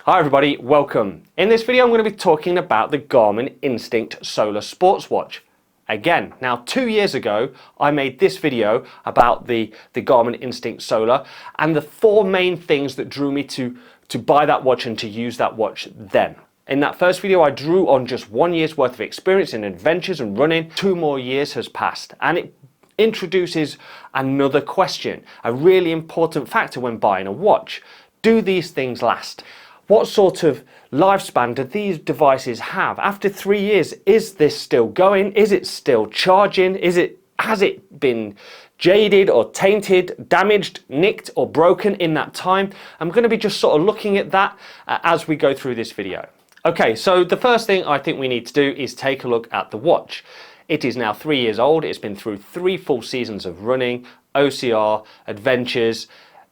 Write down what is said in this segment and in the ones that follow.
Hi everybody, welcome. In this video I'm going to be talking about the Garmin Instinct Solar sports watch. Again, now 2 years ago I made this video about the Garmin Instinct Solar and the 4 main things that drew me to buy that watch and to use that watch then. In that first video I drew on just 1 year's worth of experience in adventures and running. 2 more years has passed and it introduces another question, a really important factor when buying a watch. Do these things last? What sort of lifespan do these devices have? After 3 years, is this still going? Is it still charging? Has it been jaded or tainted, damaged, nicked or broken in that time? I'm going to be just sort of looking at that as we go through this video. Okay, so the first thing I think we need to do is take a look at the watch. It is now 3 years old. It's been through 3 full seasons of running, OCR, adventures,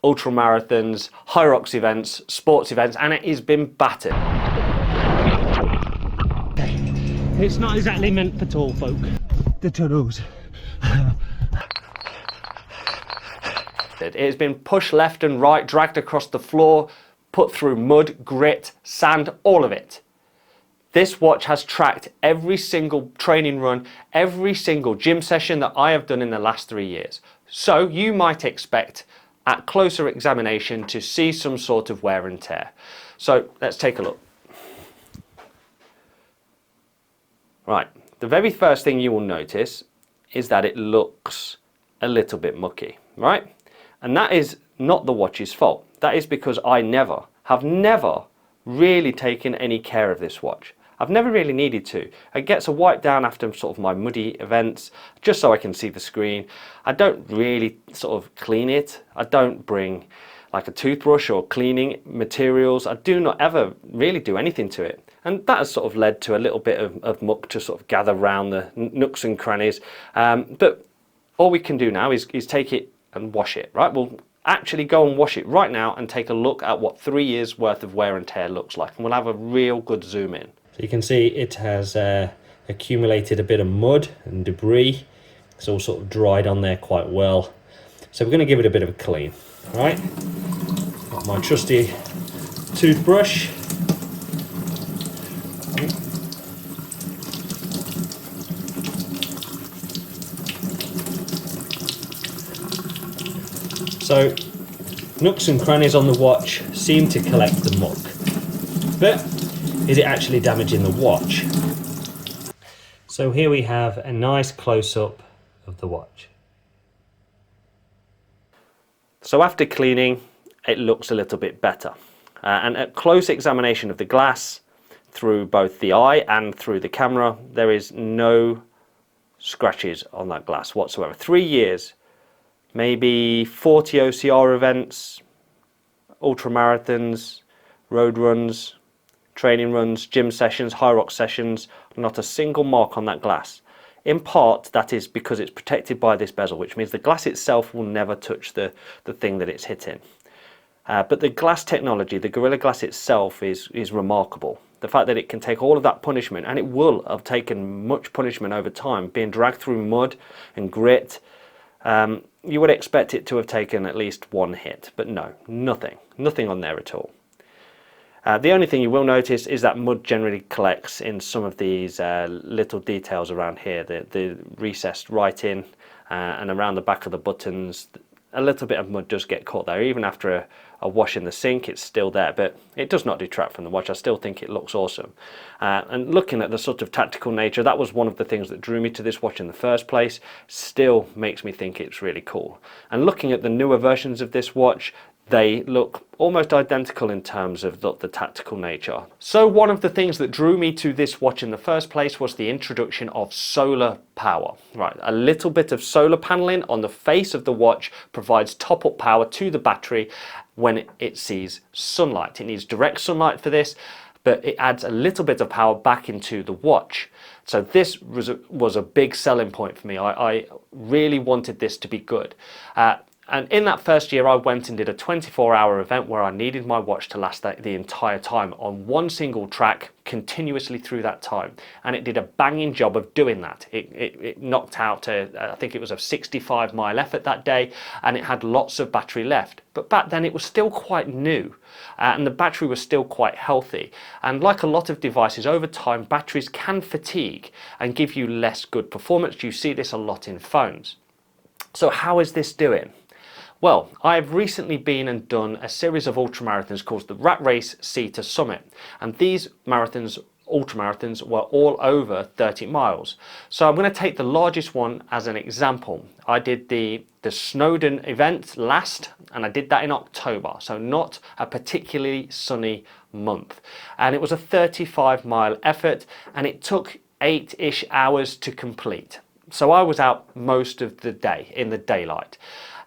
ultramarathons, Hyrox events, sports events, and it has been battered. It's not exactly meant for tall folk. The tunnels. It has been pushed left and right, dragged across the floor, put through mud, grit, sand, all of it. This watch has tracked every single training run, every single gym session that I have done in the last 3 years. So you might expect at closer examination to see some sort of wear and tear. So let's take a look. Right, the very first thing you will notice is that it looks a little bit mucky, right? And that is not the watch's fault. That is because I have never really taken any care of this watch. I've never really needed to. It gets a wipe down after sort of my muddy events, just so I can see the screen. I don't really sort of clean it. I don't bring like a toothbrush or cleaning materials. I do not ever really do anything to it. And that has sort of led to a little bit of muck to sort of gather around the nooks and crannies. But all we can do now is take it and wash it, right? We'll actually go and wash it right now and take a look at what 3 years worth of wear and tear looks like. And we'll have a real good zoom in. So you can see it has accumulated a bit of mud and debris. It's all sort of dried on there quite well. So we're going to give it a bit of a clean. All right, got my trusty toothbrush. So nooks and crannies on the watch seem to collect the muck, but is it actually damaging the watch? So here we have a nice close-up of the watch. So after cleaning, it looks a little bit better. And at close examination of the glass, through both the eye and through the camera, there is no scratches on that glass whatsoever. 3 years, maybe 40 OCR events, ultramarathons, road runs, training runs, gym sessions, Hyrox sessions, not a single mark on that glass. In part, that is because it's protected by this bezel, which means the glass itself will never touch the thing that it's hitting. But the glass technology, the Gorilla Glass itself is remarkable. The fact that it can take all of that punishment, and it will have taken much punishment over time, being dragged through mud and grit, you would expect it to have taken at least 1 hit, but no, nothing on there at all. The only thing you will notice is that mud generally collects in some of these little details around here, the recessed writing and around the back of the buttons. A little bit of mud does get caught there. Even after a wash in the sink, it's still there, but it does not detract from the watch. I still think it looks awesome. And looking at the sort of tactical nature, that was one of the things that drew me to this watch in the first place. Still makes me think it's really cool. And looking at the newer versions of this watch, they look almost identical in terms of the tactical nature. So one of the things that drew me to this watch in the first place was the introduction of solar power. Right, a little bit of solar paneling on the face of the watch provides top-up power to the battery when it sees sunlight. It needs direct sunlight for this, but it adds a little bit of power back into the watch. So this was a big selling point for me. I really wanted this to be good. And in that first year, I went and did a 24-hour event where I needed my watch to last the entire time on one single track continuously through that time. And it did a banging job of doing that. It knocked out, I think it was a 65-mile effort that day, and it had lots of battery left. But back then it was still quite new, and the battery was still quite healthy. And like a lot of devices, over time, batteries can fatigue and give you less good performance. You see this a lot in phones. So how is this doing? Well, I've recently been and done a series of ultramarathons called the Rat Race Sea to Summit, and these ultramarathons were all over 30 miles. So I'm going to take the largest one as an example. I did the Snowdon event last, and I did that in October, so not a particularly sunny month. And it was a 35-mile effort, and it took 8-ish hours to complete. So I was out most of the day in the daylight.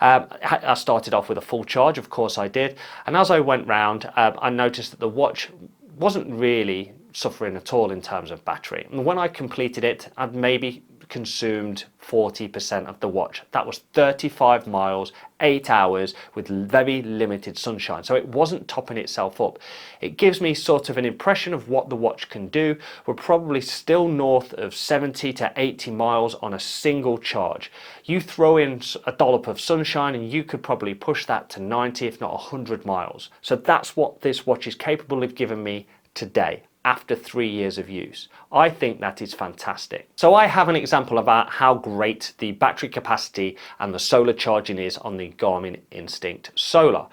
I started off with a full charge, of course I did, and as I went round, I noticed that the watch wasn't really suffering at all in terms of battery. And when I completed it, I'd maybe consumed 40% of the watch. That was 35 miles, 8 hours with very limited sunshine. So it wasn't topping itself up. It gives me sort of an impression of what the watch can do. We're probably still north of 70 to 80 miles on a single charge. You throw in a dollop of sunshine and you could probably push that to 90, if not 100 miles. So that's what this watch is capable of giving me today, after 3 years of use. I think that is fantastic. So I have an example about how great the battery capacity and the solar charging is on the Garmin Instinct Solar.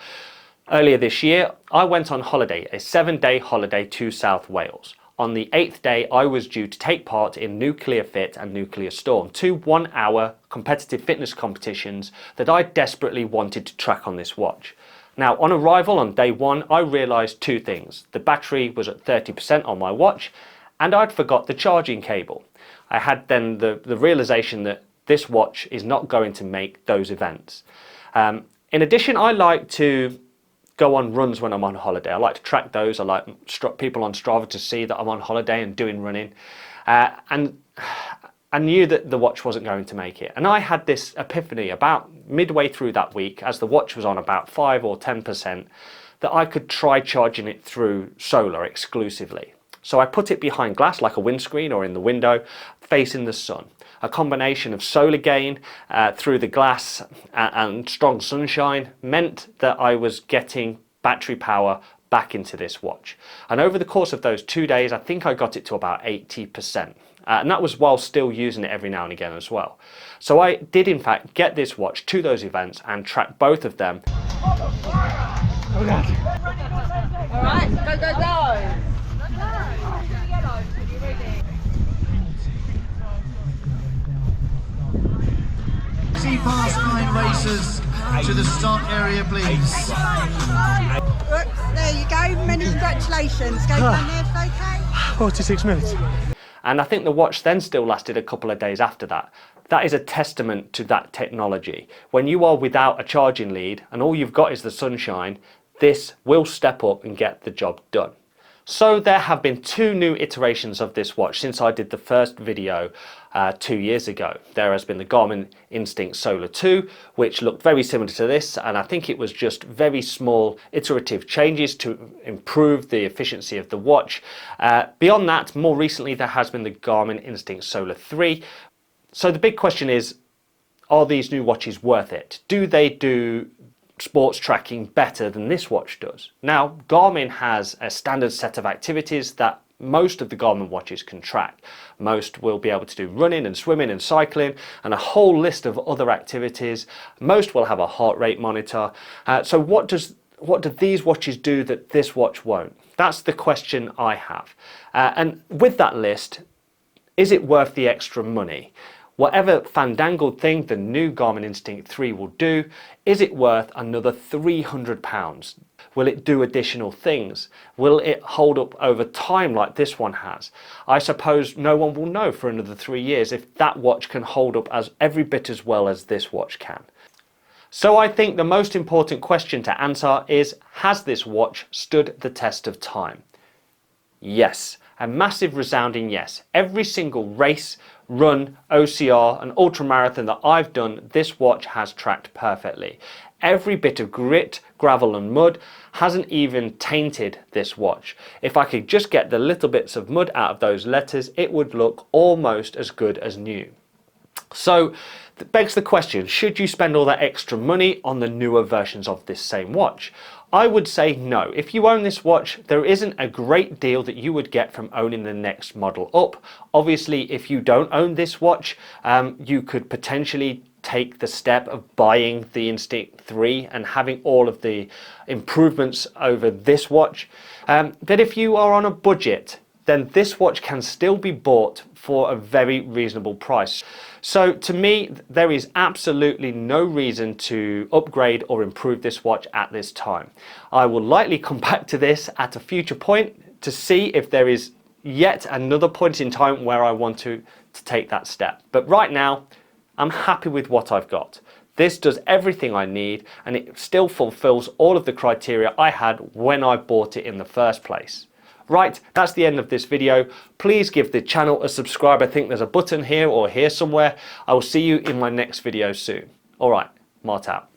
Earlier this year, I went on holiday, a 7-day holiday to South Wales. On the 8th day, I was due to take part in Nuclear Fit and Nuclear Storm, 2 1-hour competitive fitness competitions that I desperately wanted to track on this watch. Now, on arrival on day 1, I realised 2 things. The battery was at 30% on my watch, and I'd forgot the charging cable. I had then the realisation that this watch is not going to make those events. In addition, I like to go on runs when I'm on holiday. I like to track those. I like people on Strava to see that I'm on holiday and doing running. And I knew that the watch wasn't going to make it. And I had this epiphany about midway through that week, as the watch was on about 5 or 10%, that I could try charging it through solar exclusively. So I put it behind glass, like a windscreen or in the window, facing the sun. A combination of solar gain through the glass and strong sunshine meant that I was getting battery power back into this watch. And over the course of those 2 days, I think I got it to about 80%. And that was while still using it every now and again as well. So I did in fact get this watch to those events and track both of them. All right, go, go, go. See past 9 racers to the start area, please. There you go, many congratulations. Go down there, okay? 46 minutes. And I think the watch then still lasted a couple of days after that. That is a testament to that technology. When you are without a charging lead and all you've got is the sunshine, this will step up and get the job done. So there have been 2 new iterations of this watch since I did the first video 2 years ago. There has been the Garmin Instinct Solar 2, which looked very similar to this, and I think it was just very small iterative changes to improve the efficiency of the watch. Beyond that, more recently there has been the Garmin Instinct Solar 3. So the big question is, are these new watches worth it? Do they do sports tracking better than this watch does? Now, Garmin has a standard set of activities that most of the Garmin watches can track. Most will be able to do running and swimming and cycling and a whole list of other activities. Most will have a heart rate monitor. So what do these watches do that this watch won't? That's the question I have. And with that list, is it worth the extra money? Whatever fandangled thing the new Garmin Instinct 3 will do, is it worth another £300? Will it do additional things? Will it hold up over time like this one has? I suppose no one will know for another 3 years if that watch can hold up as every bit as well as this watch can. So I think the most important question to answer is, has this watch stood the test of time? Yes, a massive resounding yes. Every single race, run, OCR and ultramarathon that I've done, this watch has tracked perfectly. Every bit of grit, gravel and mud hasn't even tainted this watch. If I could just get the little bits of mud out of those letters, it would look almost as good as new. So that begs the question, should you spend all that extra money on the newer versions of this same watch? I would say no. If you own this watch, there isn't a great deal that you would get from owning the next model up. Obviously, if you don't own this watch, you could potentially take the step of buying the Instinct 3 and having all of the improvements over this watch. But if you are on a budget, then this watch can still be bought for a very reasonable price. So to me, there is absolutely no reason to upgrade or improve this watch at this time. I will likely come back to this at a future point to see if there is yet another point in time where I want to take that step. But right now, I'm happy with what I've got. This does everything I need and it still fulfills all of the criteria I had when I bought it in the first place. Right, that's the end of this video. Please give the channel a subscribe. I think there's a button here or here somewhere. I will see you in my next video soon. All right, Mart out.